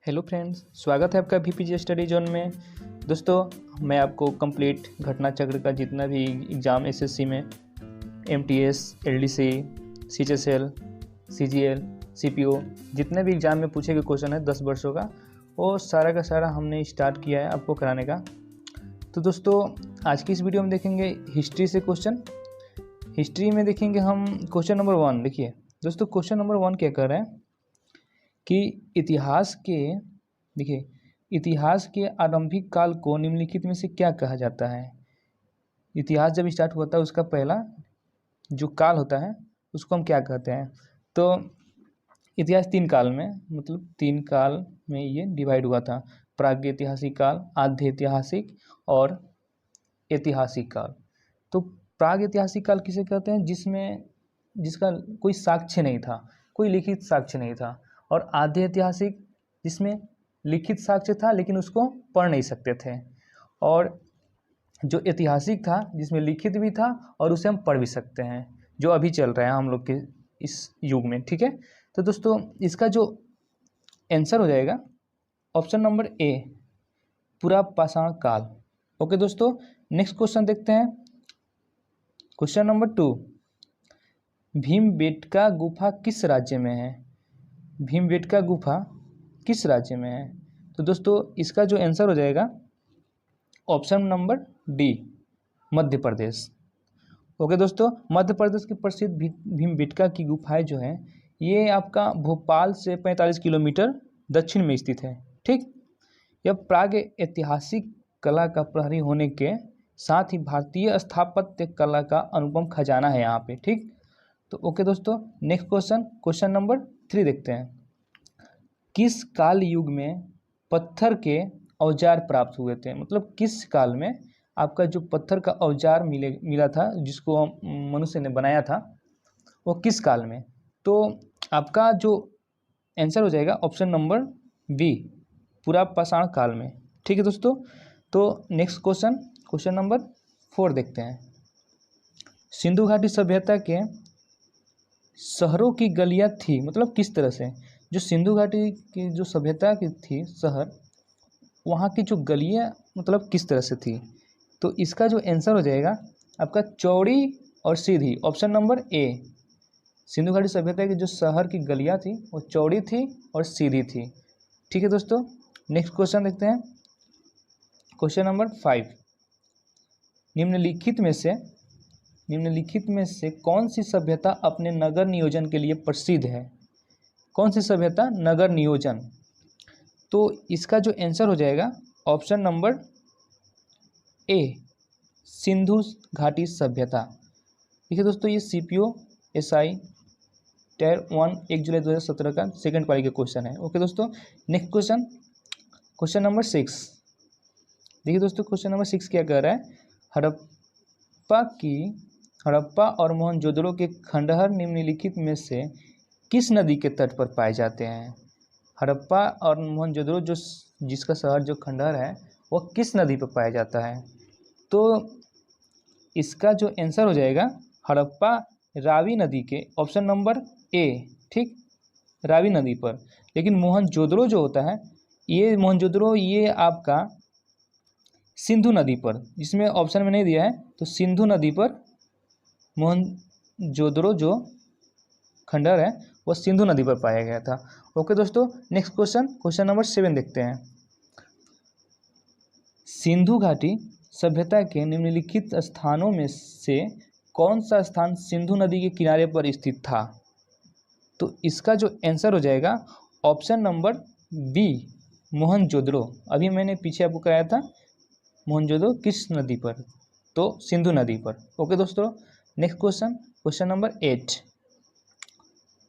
Hello friends, स्वागत है आपका VPG स्टडी जोन में। दोस्तों, मैं आपको कंप्लीट घटना चक्र का जितना भी एग्ज़ाम SSC में MTS, LDC, CHSL, CGL, CPO जितने भी एग्ज़ाम में पूछे गए क्वेश्चन है 10 वर्षों का, वो सारा का सारा हमने स्टार्ट किया है आपको कराने का। तो दोस्तों, आज की इस वीडियो में देखेंगे हिस्ट्री से क्वेश्चन। हिस्ट्री में देखेंगे हम क्वेश्चन नंबर 1। देखिए दोस्तों, क्वेश्चन नंबर 1 क्या कर रहे हैं कि इतिहास के आरंभिक काल को निम्नलिखित में से क्या कहा जाता है। इतिहास जब स्टार्ट होता है उसका पहला जो काल होता है उसको हम क्या कहते हैं। तो इतिहास 3 काल में, मतलब 3 काल में ये डिवाइड हुआ था। प्रागैतिहासिक काल, आद्य ऐतिहासिक और ऐतिहासिक काल। तो प्रागैतिहासिक काल किसे कहते हैं? जिसका कोई साक्ष्य नहीं था, कोई लिखित साक्ष्य नहीं था। और आद्य ऐतिहासिक जिसमें लिखित साक्ष्य था लेकिन उसको पढ़ नहीं सकते थे। और जो ऐतिहासिक था जिसमें लिखित भी था और उसे हम पढ़ भी सकते हैं, जो अभी चल रहा है हम लोग के इस युग में। ठीक है, तो दोस्तों इसका जो आंसर हो जाएगा ऑप्शन नंबर ए, पुरापाषाण काल। ओके दोस्तों, नेक्स्ट क्वेश्चन देखते हैं। क्वेश्चन नंबर 2, भीमबेटका गुफा किस राज्य में है? भीमबेटका गुफा किस राज्य में है? तो दोस्तों इसका जो आंसर हो जाएगा option number D, Madhya Pradesh. Okay दोस्तों, मध्य प्रदेश की प्रसिद्ध भीमबेटका की गुफाएं जो है ये आपका भोपाल से 45 किलोमीटर दक्षिण में स्थित है। ठीक, यह प्राग ऐतिहासिक कला का प्रहरी होने के साथ ही भारतीय स्थापत्य कला का अनुपम खजाना है यहाँ पे। ठीक, तो ओके दोस्तों, नेक्स्ट क्वेश्चन नंबर 3 देखते हैं। किस काल युग में पत्थर के औजार प्राप्त हुए थे? मतलब किस काल में आपका जो पत्थर का औजार मिला था जिसको मनुष्य ने बनाया था, वो किस काल में? तो आपका जो आंसर हो जाएगा ऑप्शन नंबर बी, पुरापाषाण काल में। ठीक है दोस्तों, तो नेक्स्ट क्वेश्चन नंबर 4 देखते हैं। सिंधु घाटी सभ्यता के शहरों की गलियां थी, मतलब किस तरह से? जो सिंधु घाटी की जो सभ्यता की थी शहर, वहाँ की जो गलियां मतलब किस तरह से थी? तो इसका जो आंसर हो जाएगा आपका चौड़ी और सीधी, ऑप्शन नंबर ए। सिंधु घाटी सभ्यता की जो शहर की गलियां थी वो चौड़ी थी और सीधी थी। ठीक है दोस्तों, नेक्स्ट क्वेश्चन देखते हैं। क्वेश्चन नंबर 5, निम्नलिखित में से कौन सी सभ्यता अपने नगर नियोजन के लिए प्रसिद्ध है? कौन सी सभ्यता? नगर नियोजन। तो इसका जो आंसर हो जाएगा ऑप्शन नंबर ए, सिंधु घाटी सभ्यता। देखिए दोस्तों, ये CPO SI टायर 1 1 जुलाई 2017 का सेकंड पारी का क्वेश्चन है। ओके दोस्तों, नेक्स्ट क्वेश्चन नंबर 6। देखिए दोस्तों, क्वेश्चन नंबर 6 क्या कह रहा है? हड़प्पा और मोहनजोदड़ो के खंडहर निम्नलिखित में से किस नदी के तट पर पाए जाते हैं? हड़प्पा और मोहनजोदड़ो जिसका शहर जो खंडहर है वो किस नदी पर पाया जाता है? तो इसका जो आंसर हो जाएगा हड़प्पा रावी नदी के, ऑप्शन नंबर ए। ठीक, रावी नदी पर। लेकिन मोहनजोदड़ो जो होता है ये आपका सिंधु नदी पर, जिसमें ऑप्शन में नहीं दिया है, तो सिंधु नदी पर मोहनजोदड़ो जो खंडहर है वो सिंधु नदी पर पाया गया था। ओके दोस्तों, नेक्स्ट क्वेश्चन नंबर 7 देखते हैं। सिंधु घाटी सभ्यता के निम्नलिखित स्थानों में से कौन सा स्थान सिंधु नदी के किनारे पर स्थित था? तो इसका जो आंसर हो जाएगा ऑप्शन नंबर बी, मोहनजोदड़ो। अभी मैंने पीछे आपको कराया था मोहनजोदड़ो किस नदी पर? तो सिंधु नदी पर। ओके दोस्तों, नेक्स्ट क्वेश्चन नंबर 8।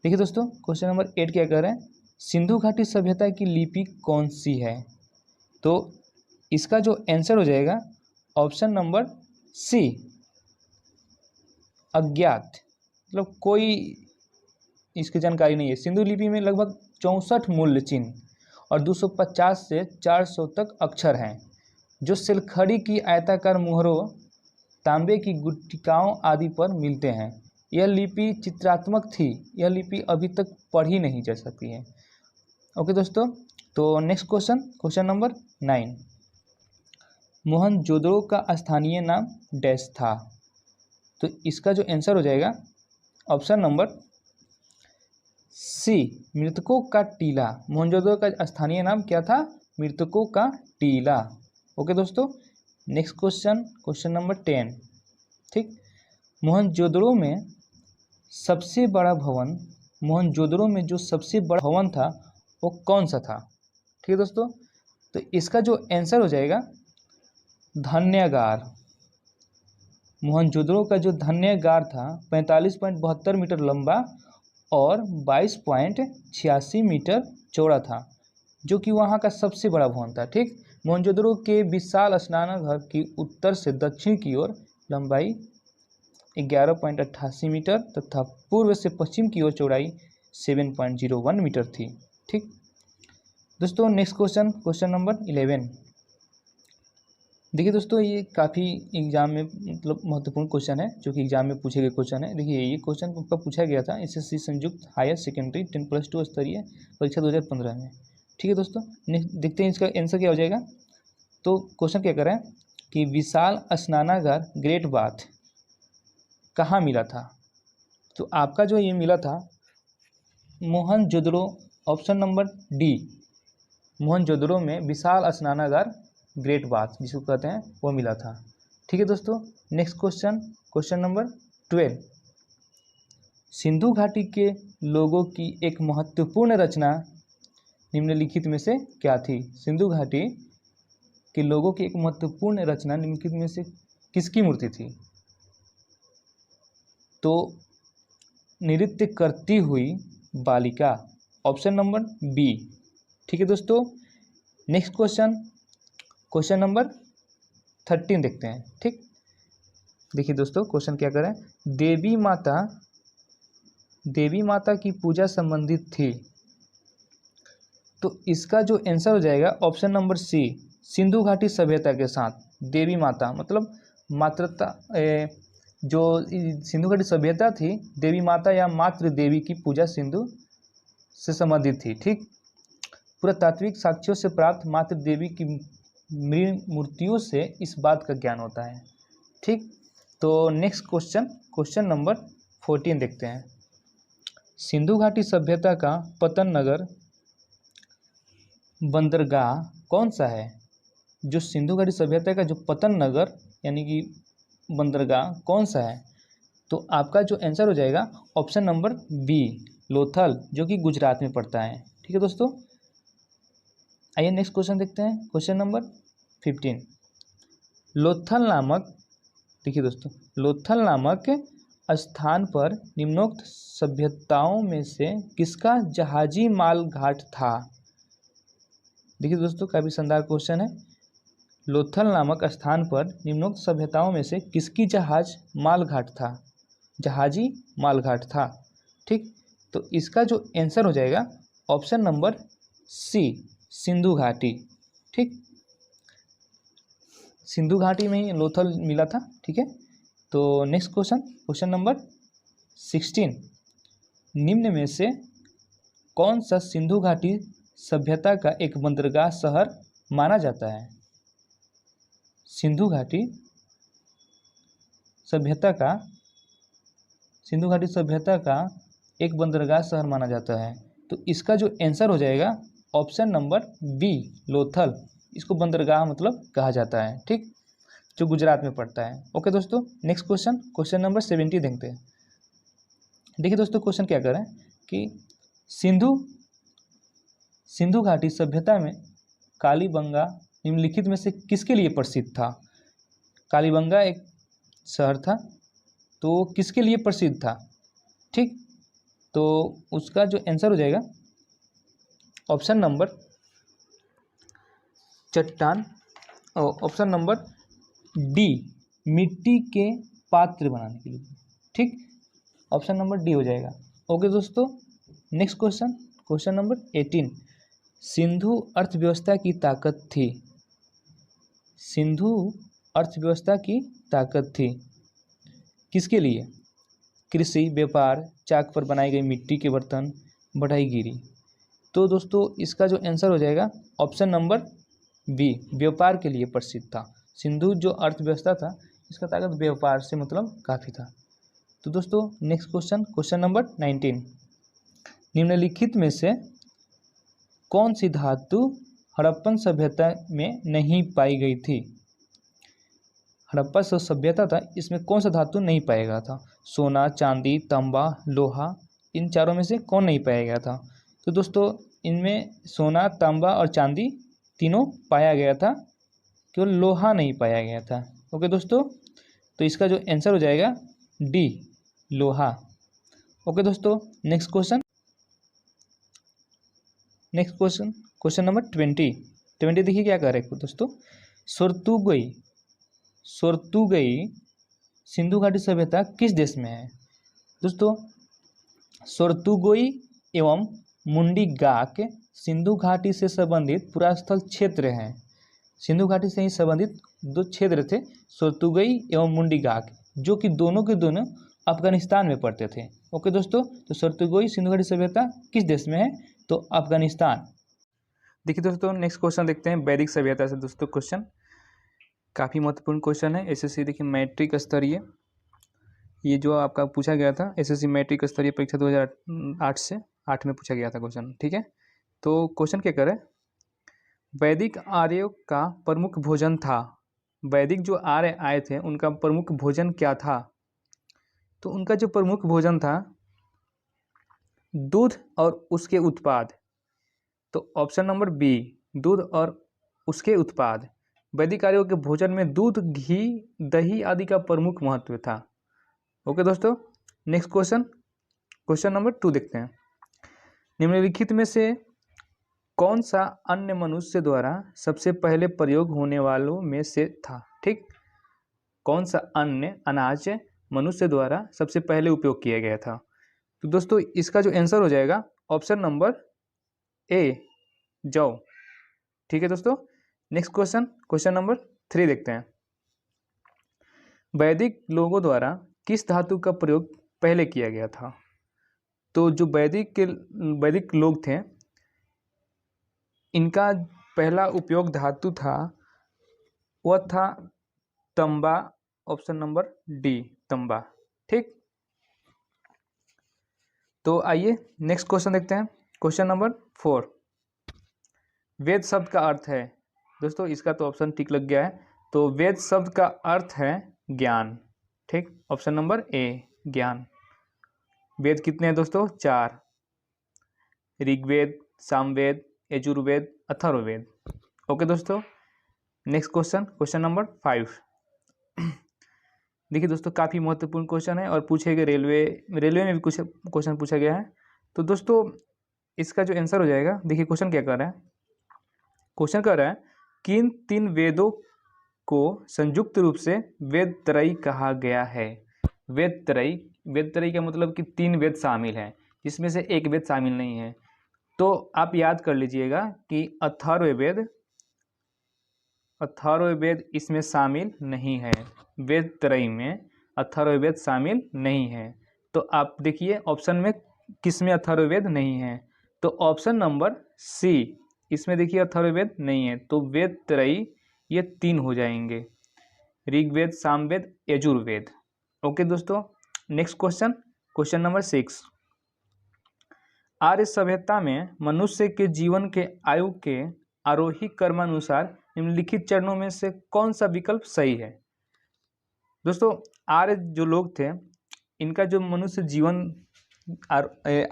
देखिए दोस्तों, क्वेश्चन नंबर 8 क्या कह रहे हैं? सिंधु घाटी सभ्यता की लिपि कौन सी है? तो इसका जो आंसर हो जाएगा ऑप्शन नंबर सी, अज्ञात। मतलब कोई इसकी जानकारी नहीं है। सिंधु लिपि में लगभग 64 मूल्य चिन्ह और 250 से 400 तक अक्षर हैं, जो सिलखड़ी की आयताकार मुहरों, तांबे की गुटिकाओं आदि पर मिलते हैं। यह लिपि चित्रात्मक थी। यह लिपि अभी तक पढ़ी नहीं जा सकती है। ओके दोस्तों, तो नेक्स्ट क्वेश्चन नंबर 9, मोहनजोदड़ो का स्थानीय नाम डैश था। तो इसका जो आंसर हो जाएगा ऑप्शन नंबर सी, मृतकों का टीला। मोहनजोदड़ो का स्थानीय नाम क्या था? मृतकों का टीला। ओके दोस्तों, नेक्स्ट क्वेश्चन नंबर 10, ठीक। मोहनजोदड़ो में सबसे बड़ा भवन, मोहनजोदड़ो में जो सबसे बड़ा भवन था वो कौन सा था? ठीक है दोस्तों, तो इसका जो आंसर हो जाएगा धन्यागार। मोहनजोदड़ो का जो धन्यागार था 45.72 मीटर लंबा और 22.86 मीटर चौड़ा था, जो कि वहाँ का सबसे बड़ा भवन था। ठीक, मोहनजोदड़ो के विशाल स्नानागार की उत्तर से दक्षिण की ओर लंबाई 11.88 मीटर तथा पूर्व से पश्चिम की ओर चौड़ाई 7.01 मीटर थी। ठीक दोस्तों, नेक्स्ट क्वेश्चन नंबर 11। देखिए दोस्तों, ये काफ़ी एग्जाम में मतलब महत्वपूर्ण क्वेश्चन है, जो कि एग्जाम में पूछे गए क्वेश्चन है। देखिए, ये क्वेश्चन कब पूछा गया था? एसएससी संयुक्त हायर सेकेंडरी 10+2 स्तरीय परीक्षा 2015 में। ठीक है दोस्तों, नेक्स्ट देखते हैं इसका आंसर क्या हो जाएगा। तो क्वेश्चन क्या कर रहा है कि विशाल स्नानागार ग्रेट बाथ कहाँ मिला था? तो आपका जो ये मिला था Mohenjodaro, option number D, Mohenjodaro में विशाल स्नानागार ग्रेट बाथ जिसको कहते हैं वो मिला था। ठीक है दोस्तों, नेक्स्ट क्वेश्चन नंबर 12, सिंधु घाटी के लोगों की एक महत्वपूर्ण रचना निम्नलिखित में से क्या थी? सिंधु घाटी के लोगों की एक महत्वपूर्ण रचना निम्नलिखित में से किसकी मूर्ति थी? तो नृत्य करती हुई बालिका, ऑप्शन नंबर बी। ठीक है दोस्तों, नेक्स्ट क्वेश्चन नंबर 13 देखते हैं। ठीक, देखिए दोस्तों, क्वेश्चन क्या करें, देवी माता की पूजा संबंधित थी। तो इसका जो आंसर हो जाएगा ऑप्शन नंबर सी, सिंधु घाटी सभ्यता के साथ देवी माता मतलब मातृता, जो सिंधु घाटी सभ्यता थी देवी माता या मातृ देवी की पूजा सिंधु से संबंधित थी। ठीक, पुरातात्विक साक्ष्यों से प्राप्त मातृ देवी की मूर्तियों से इस बात का ज्ञान होता है। ठीक, तो नेक्स्ट क्वेश्चन नंबर 14 देखते हैं। सिंधु घाटी सभ्यता का पतन नगर बंदरगाह कौन सा है? जो सिंधु घाटी सभ्यता का जो पतन नगर यानी कि बंदरगाह कौन सा है? तो आपका जो आंसर हो जाएगा ऑप्शन नंबर बी, लोथल, जो कि गुजरात में पड़ता है। ठीक है दोस्तों, आइए नेक्स्ट क्वेश्चन देखते हैं। क्वेश्चन नंबर 15, लोथल नामक, देखिए दोस्तों, लोथल नामक स्थान पर निम्नोक्त सभ्यताओं में से किसका जहाजी माल घाट था? देखिए दोस्तों, काफ़ी शानदार क्वेश्चन है। लोथल नामक स्थान पर निम्नोक्त सभ्यताओं में से किसकी जहाजी माल घाट था? ठीक, तो इसका जो आंसर हो जाएगा ऑप्शन नंबर सी, सिंधु घाटी। ठीक, सिंधु घाटी में ही लोथल मिला था। ठीक है, तो नेक्स्ट क्वेश्चन नंबर 16, निम्न में से कौन सा सिंधु घाटी सभ्यता का एक बंदरगाह शहर माना जाता है? सिंधु घाटी सभ्यता का एक बंदरगाह शहर माना जाता है। तो इसका जो आंसर हो जाएगा ऑप्शन नंबर बी, लोथल। इसको बंदरगाह मतलब कहा जाता है। ठीक, जो गुजरात में पड़ता है। ओके दोस्तों, नेक्स्ट क्वेश्चन नंबर 17 देखते हैं। देखिए दोस्तों, क्वेश्चन क्या कर रहे हैं कि सिंधु घाटी सभ्यता में कालीबंगा निम्नलिखित में से किसके लिए प्रसिद्ध था? कालीबंगा एक शहर था, तो किसके लिए प्रसिद्ध था? ठीक, तो उसका जो आंसर हो जाएगा ऑप्शन नंबर चट्टान, ऑप्शन नंबर डी, मिट्टी के पात्र बनाने के लिए। ठीक, ऑप्शन नंबर डी हो जाएगा। ओके दोस्तों, नेक्स्ट क्वेश्चन नंबर 18, सिंधु अर्थव्यवस्था की ताकत थी। सिंधु अर्थव्यवस्था की ताकत थी किसके लिए? कृषि, व्यापार, चाक पर बनाई गई मिट्टी के बर्तन, बढ़ईगिरी। तो दोस्तों इसका जो आंसर हो जाएगा ऑप्शन नंबर बी, व्यापार के लिए प्रसिद्ध था। सिंधु जो अर्थव्यवस्था था इसका ताकत व्यापार से मतलब काफ़ी था। तो दोस्तों नेक्स्ट क्वेश्चन, क्वेश्चन नंबर 19, निम्नलिखित में से कौन सी धातु हड़प्पन सभ्यता में नहीं पाई गई थी? हड़प्पा जो सभ्यता था इसमें कौन सा धातु नहीं पाया गया था? सोना, चांदी, तांबा, लोहा, इन चारों में से कौन नहीं पाया गया था? तो दोस्तों इनमें सोना, तांबा और चांदी तीनों पाया गया था, केवल लोहा नहीं पाया गया था। ओके दोस्तों, तो इसका जो आंसर हो जाएगा डी, लोहा। ओके दोस्तों, नेक्स्ट क्वेश्चन, क्वेश्चन नंबर 20 देखिए क्या कह रहे हैं दोस्तों। सोर्तुगई सिंधु घाटी सभ्यता किस देश में है? दोस्तों सोर्तुगई एवं मुंडीगाक सिंधु घाटी से संबंधित पुरास्थल क्षेत्र हैं। सिंधु घाटी से ही संबंधित दो क्षेत्र थे, सोर्तुगई एवं मुंडीगाक, जो कि दोनों के दोनों अफगानिस्तान में पड़ते थे। ओके दोस्तों, तो सोर्तुगई सिंधु घाटी सभ्यता किस देश में है? तो अफगानिस्तान। देखिए दोस्तों नेक्स्ट क्वेश्चन देखते हैं वैदिक सभ्यता से। दोस्तों क्वेश्चन काफ़ी महत्वपूर्ण क्वेश्चन है, एसएससी देखिए मैट्रिक स्तरीय, ये जो आपका पूछा गया था एसएससी मैट्रिक स्तरीय परीक्षा 2008 से 8 में पूछा गया था क्वेश्चन। ठीक है, तो क्वेश्चन क्या करें, वैदिक आर्यों का प्रमुख भोजन था। वैदिक जो आर्य आए थे उनका प्रमुख भोजन क्या था? तो उनका जो प्रमुख भोजन था दूध और उसके उत्पाद। तो ऑप्शन नंबर बी, दूध और उसके उत्पाद। वैदिक आर्यों के भोजन में दूध, घी, दही आदि का प्रमुख महत्व था। ओके दोस्तों, नेक्स्ट क्वेश्चन, क्वेश्चन नंबर 2 देखते हैं। निम्नलिखित में से कौन सा अन्य मनुष्य द्वारा सबसे पहले प्रयोग होने वालों में से था? ठीक, कौन सा अन्य अनाज मनुष्य द्वारा सबसे पहले उपयोग किया गया था? तो दोस्तों इसका जो आंसर हो जाएगा ऑप्शन नंबर ए, जौ। ठीक है दोस्तों, नेक्स्ट क्वेश्चन, क्वेश्चन नंबर 3 देखते हैं। वैदिक लोगों द्वारा किस धातु का प्रयोग पहले किया गया था? तो जो वैदिक लोग थे इनका पहला उपयोग धातु था वह था तांबा, ऑप्शन नंबर डी, तांबा। ठीक, तो आइए नेक्स्ट क्वेश्चन देखते हैं, क्वेश्चन नंबर 4, वेद शब्द का अर्थ है। दोस्तों इसका तो ऑप्शन टिक लग गया है, तो वेद शब्द का अर्थ है ज्ञान। ठीक, ऑप्शन नंबर ए, ज्ञान। वेद कितने हैं दोस्तों? 4, ऋग्वेद, सामवेद, यजुर्वेद, अथर्ववेद। ओके दोस्तों, नेक्स्ट क्वेश्चन, क्वेश्चन नंबर 5। देखिए दोस्तों काफ़ी महत्वपूर्ण क्वेश्चन है और पूछे गए रेलवे में भी कुछ क्वेश्चन पूछा गया है। तो दोस्तों इसका जो आंसर हो जाएगा, देखिए क्वेश्चन क्या कर रहा है, क्वेश्चन कर रहा है किन 3 वेदों को संयुक्त रूप से वेद त्रयी कहा गया है? वेद त्रयी का मतलब कि 3 वेद शामिल हैं, जिसमें से एक वेद शामिल नहीं है। तो आप याद कर लीजिएगा कि अथर्ववेद इसमें शामिल नहीं है, वेद त्रयी में अथर्ववेद शामिल नहीं है। तो आप देखिए ऑप्शन में किस में अथर्ववेद नहीं है? तो ऑप्शन नंबर सी, इसमें देखिए अथर्ववेद नहीं है, तो वेद त्रयी ये 3 हो जाएंगे, ऋग्वेद, सामवेद, यजुर्वेद। ओके दोस्तों, नेक्स्ट क्वेश्चन, क्वेश्चन नंबर 6, आर्य सभ्यता में मनुष्य के जीवन के आयु के आरोही क्रमानुसार निम्नलिखित चरणों में से कौन सा विकल्प सही है? दोस्तों आर्य जो लोग थे इनका जो मनुष्य जीवन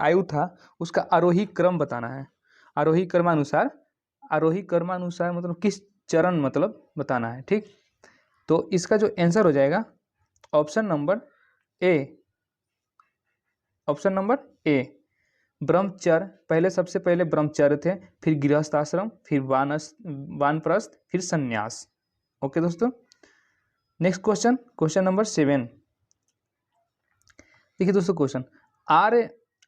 आयु था उसका आरोही क्रम बताना है। आरोही क्रमानुसार मतलब किस चरण मतलब बताना है। ठीक, तो इसका जो आंसर हो जाएगा ऑप्शन नंबर ए, ब्रह्मचर्य। पहले सबसे पहले ब्रह्मचर्य थे, फिर गृहस्थ आश्रम, फिर वानप्रस्थ, फिर संन्यास। ओके दोस्तों, नेक्स्ट क्वेश्चन, क्वेश्चन नंबर 7। देखिए दोस्तों क्वेश्चन,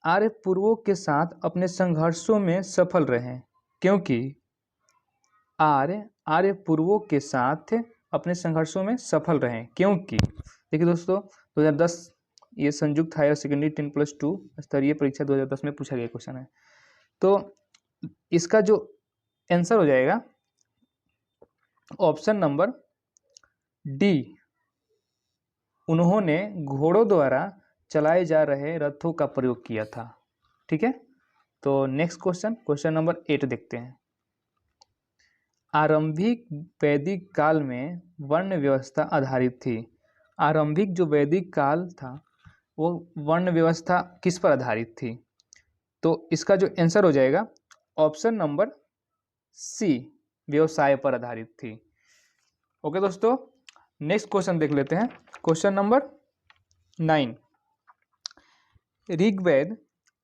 आर्य पूर्वों के साथ अपने संघर्षों में सफल रहे क्योंकि आर्य पूर्वों के साथ अपने संघर्षों में सफल रहे क्योंकि देखिए दोस्तों 2010 ये संयुक्त हायर सेकेंडरी 10+2 स्तरीय परीक्षा 2010 में पूछा गया क्वेश्चन है। तो इसका जो आंसर हो जाएगा ऑप्शन नंबर डी, उन्होंने घोड़ों द्वारा चलाए जा रहे रथों का प्रयोग किया था। ठीक है, तो नेक्स्ट क्वेश्चन, क्वेश्चन नंबर 8 देखते हैं। आरंभिक वैदिक काल में वर्ण व्यवस्था आधारित थी। आरंभिक जो वैदिक काल था वो वर्ण व्यवस्था किस पर आधारित थी? तो इसका जो आंसर हो जाएगा ऑप्शन नंबर सी, व्यवसाय पर आधारित थी। ओके दोस्तों, नेक्स्ट क्वेश्चन देख लेते हैं, क्वेश्चन नंबर 9। ऋग्वेद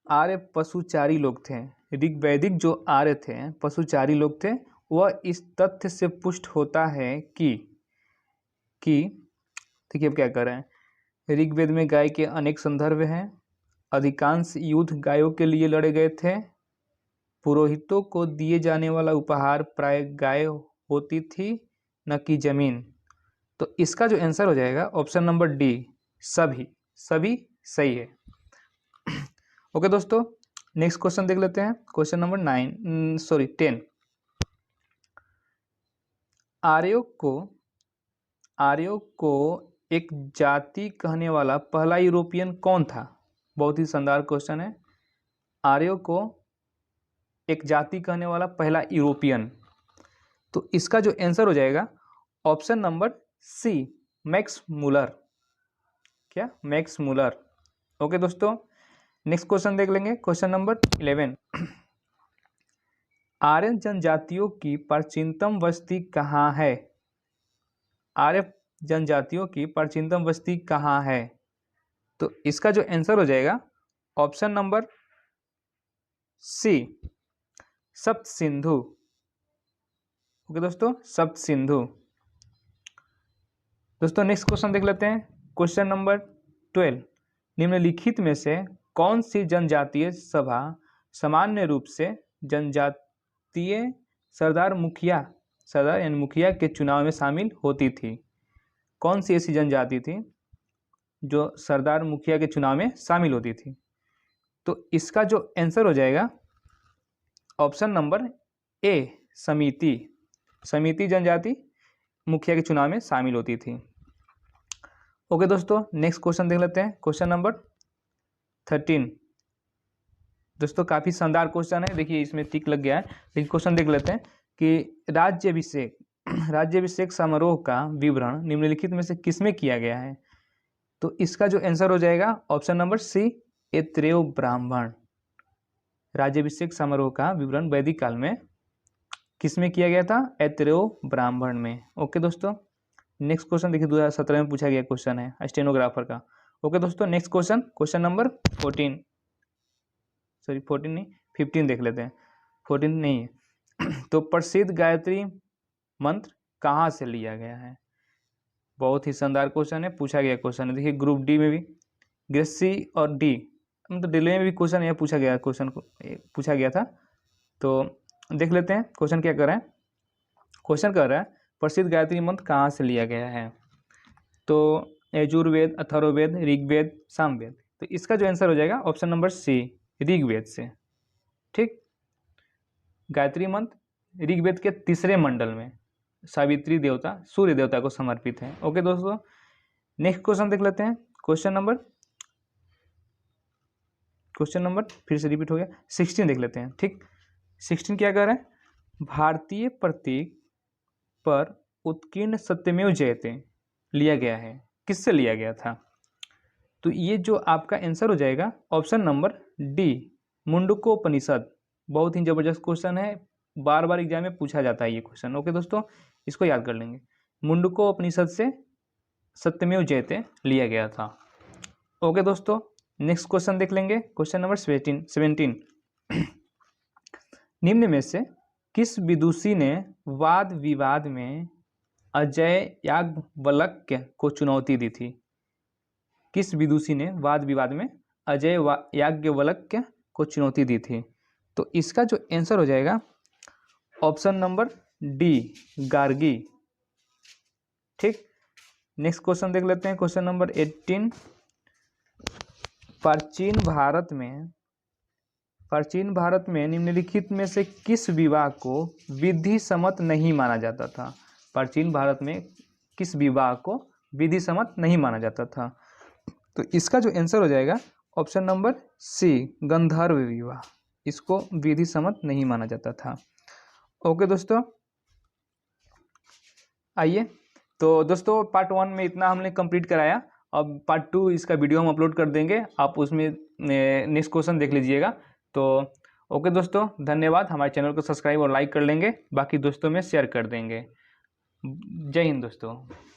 आर्य पशुचारी लोग थे। ऋग्वैदिक जो आर्य थे, पशुचारी लोग थे, वह इस तथ्य से पुष्ट होता है कि देखिए अब क्या कर रहे हैं। ऋग्वेद में गाय के अनेक संदर्भ हैं। अधिकांश युद्ध गायों के लिए लड़े गए थे। पुरोहितों को दिए जाने वाला उपहार प्राय गाय होती थी, न कि जमीन। तो इसका जो आंसर हो जाएगा ऑप्शन नंबर डी, सभी सही है। ओके दोस्तों, नेक्स्ट क्वेश्चन देख लेते हैं, क्वेश्चन नंबर 10। आर्यों को एक जाति कहने वाला पहला यूरोपियन कौन था? बहुत ही शानदार क्वेश्चन है। आर्यों को एक जाति कहने वाला पहला यूरोपियन, तो इसका जो आंसर हो जाएगा option number C, Max Muller. क्या? Max Muller. ओके दोस्तों, नेक्स्ट क्वेश्चन देख लेंगे, क्वेश्चन नंबर 11। आर्य जनजातियों की प्राचीनतम बस्ती कहाँ है? आर्य जनजातियों की प्राचीनतम बस्ती कहाँ है? तो इसका जो आंसर हो जाएगा ऑप्शन नंबर सी, सप्त सिंधु। ओके दोस्तों, सप्त सिंधु। दोस्तों नेक्स्ट क्वेश्चन देख लेते हैं, क्वेश्चन नंबर 12। निम्नलिखित में से कौन सी जनजातीय सभा सामान्य रूप से जनजातीय सरदार यानी मुखिया के चुनाव में शामिल होती थी? कौन सी ऐसी जनजाति थी जो सरदार मुखिया के चुनाव में शामिल होती थी? तो इसका जो आंसर हो जाएगा ऑप्शन नंबर ए, समिति जनजाति मुखिया के चुनाव में शामिल होती थी। ओके दोस्तों, नेक्स्ट क्वेश्चन देख लेते हैं, क्वेश्चन नंबर 13। दोस्तों काफ़ी शानदार क्वेश्चन है, देखिए इसमें टिक लग गया है, लेकिन क्वेश्चन देख लेते हैं कि राज्याभिषेक समारोह का विवरण निम्नलिखित में से किसमें किया गया है? तो इसका जो आंसर हो जाएगा ऑप्शन नंबर सी, ऐतरेय ब्राह्मण। राज्याभिषेक समारोह का विवरण वैदिक काल में किसमें किया गया था? ऐतरेय ब्राह्मण में। ओके दोस्तों, नेक्स्ट क्वेश्चन देखिए 2017 में पूछा गया क्वेश्चन है स्टेनोग्राफर का। ओके दोस्तों, नेक्स्ट क्वेश्चन, क्वेश्चन नंबर 14 नहीं 15 देख लेते हैं, 14 नहीं है। तो प्रसिद्ध गायत्री मंत्र कहाँ से लिया गया है? बहुत ही शानदार क्वेश्चन है, पूछा गया क्वेश्चन है। देखिए ग्रुप डी में भी, ग्रेड सी और डी मतलब दिल्ली में भी क्वेश्चन यह पूछा गया था। तो देख लेते हैं क्वेश्चन क्या कर रहा है। क्वेश्चन कर रहा है प्रसिद्ध गायत्री मंत्र कहाँ से लिया गया है? तो यजुर्वेद, अथर्ववेद, ऋग्वेद, सामवेद। तो इसका जो आंसर हो जाएगा ऑप्शन नंबर सी, ऋग्वेद से। ठीक, गायत्री मंत्र ऋग्वेद के 3रे मंडल में सावित्री देवता, सूर्य देवता को समर्पित है। ओके दोस्तों, नेक्स्ट क्वेश्चन देख लेते हैं, क्वेश्चन नंबर फिर से रिपीट हो गया, 16 देख लेते हैं। ठीक, 16 क्या कर रहे हैं? भारतीय प्रतीक पर उत्कीर्ण सत्यमेव जयते लिया गया है, किससे लिया गया था? तो ये जो आपका आंसर हो जाएगा ऑप्शन नंबर डी, मुंडकोपनिषद। बहुत ही जबरदस्त क्वेश्चन है, बार बार एग्जाम में पूछा जाता है ये क्वेश्चन। ओके दोस्तों, इसको याद कर लेंगे, मुंडकोपनिषद से सत्यमेव जयते लिया गया था। ओके दोस्तों, नेक्स्ट क्वेश्चन देख लेंगे, क्वेश्चन नंबर 17। निम्न में से किस विदुषी ने वाद विवाद में अजय याज्ञवल्क्य को चुनौती दी थी? किस विदुषी ने वाद विवाद में अजय याज्ञवल्क्य को चुनौती दी थी? तो इसका जो आंसर हो जाएगा ऑप्शन नंबर डी, गार्गी। ठीक, नेक्स्ट क्वेश्चन देख लेते हैं, क्वेश्चन नंबर 18। प्राचीन भारत में प्राचीन भारत में निम्नलिखित में से किस विवाह को विधि सम्मत नहीं माना जाता था? प्राचीन भारत में किस विवाह को विधि सम्मत नहीं माना जाता था? तो इसका जो आंसर हो जाएगा ऑप्शन नंबर सी, गंधर्व विवाह। इसको विधि सम्मत नहीं माना जाता था। ओके दोस्तों, आइए, तो दोस्तों पार्ट 1 में इतना हमने कंप्लीट कराया। अब पार्ट 2 इसका वीडियो हम अपलोड कर देंगे, आप उसमें नेक्स्ट क्वेश्चन देख लीजिएगा। तो ओके दोस्तों, धन्यवाद। हमारे चैनल को सब्सक्राइब और लाइक कर लेंगे, बाकी दोस्तों में शेयर कर देंगे। जय हिंद दोस्तों।